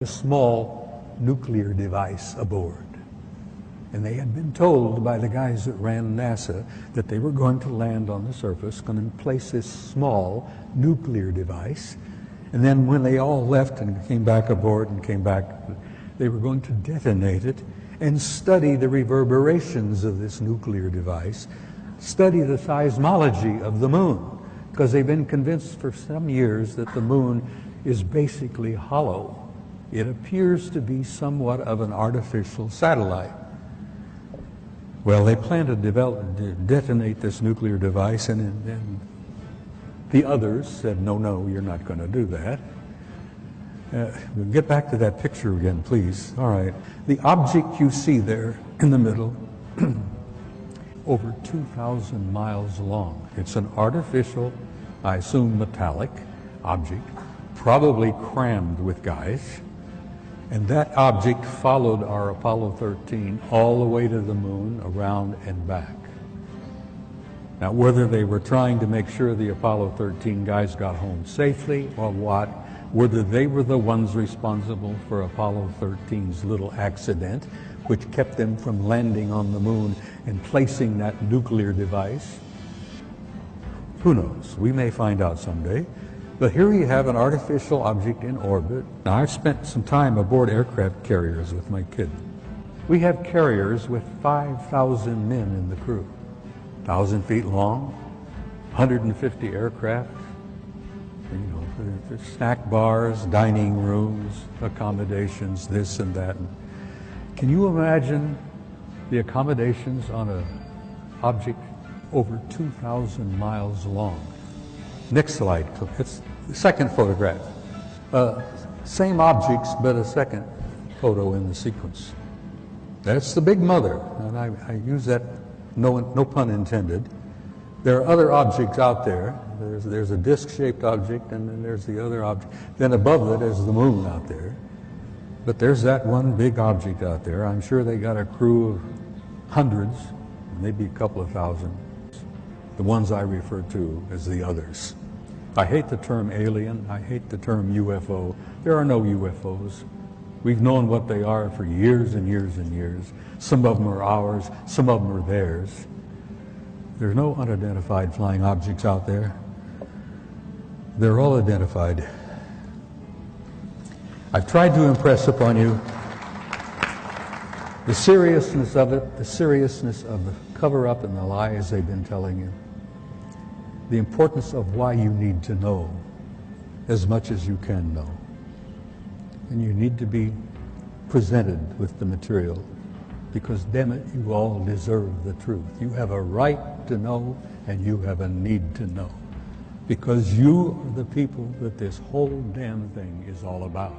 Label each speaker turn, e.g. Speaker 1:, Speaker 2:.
Speaker 1: a small nuclear device aboard. And they had been told by the guys that ran NASA that they were going to land on the surface, going to place this small nuclear device. And then when they all left and came back aboard and came back, they were going to detonate it and study the reverberations of this nuclear device, study the seismology of the moon, because they've been convinced for some years that the moon is basically hollow. It appears to be somewhat of an artificial satellite. Well, they plan to detonate this nuclear device, and then the others said, no, you're not going to do that. We'll get back to that picture again, please. All right. The object you see there in the middle, over 2,000 miles long. It's an artificial, I assume metallic object, probably crammed with guys. And that object followed our Apollo 13 all the way to the moon, around and back. Now, whether they were trying to make sure the Apollo 13 guys got home safely or what, whether they were the ones responsible for Apollo 13's little accident, which kept them from landing on the moon and placing that nuclear device, who knows? We may find out someday. But here you have an artificial object in orbit. Now, I've spent some time aboard aircraft carriers with my kid. We have carriers with 5,000 men in the crew, 1,000 feet long, 150 aircraft. You know, there's snack bars, dining rooms, accommodations, this and that. Can you imagine the accommodations on an object over 2,000 miles long? Next slide. It's the second photograph. Same objects, but a second photo in the sequence. That's the big mother, and I use that, no pun intended. There are other objects out there. There's a disc-shaped object, and then there's the other object. Then above it is the moon out there. But there's that one big object out there. I'm sure they got a crew of hundreds, maybe a couple of thousand. The ones I refer to as the others. I hate the term alien. I hate the term UFO. There are no UFOs. We've known what they are for years and years and years. Some of them are ours. Some of them are theirs. There's no unidentified flying objects out there. They're all identified. I've tried to impress upon you the seriousness of it, the seriousness of the cover-up and the lies they've been telling you, the importance of why you need to know as much as you can know. And you need to be presented with the material, because, damn it, you all deserve the truth. You have a right to know, and you have a need to know, because you are the people that this whole damn thing is all about.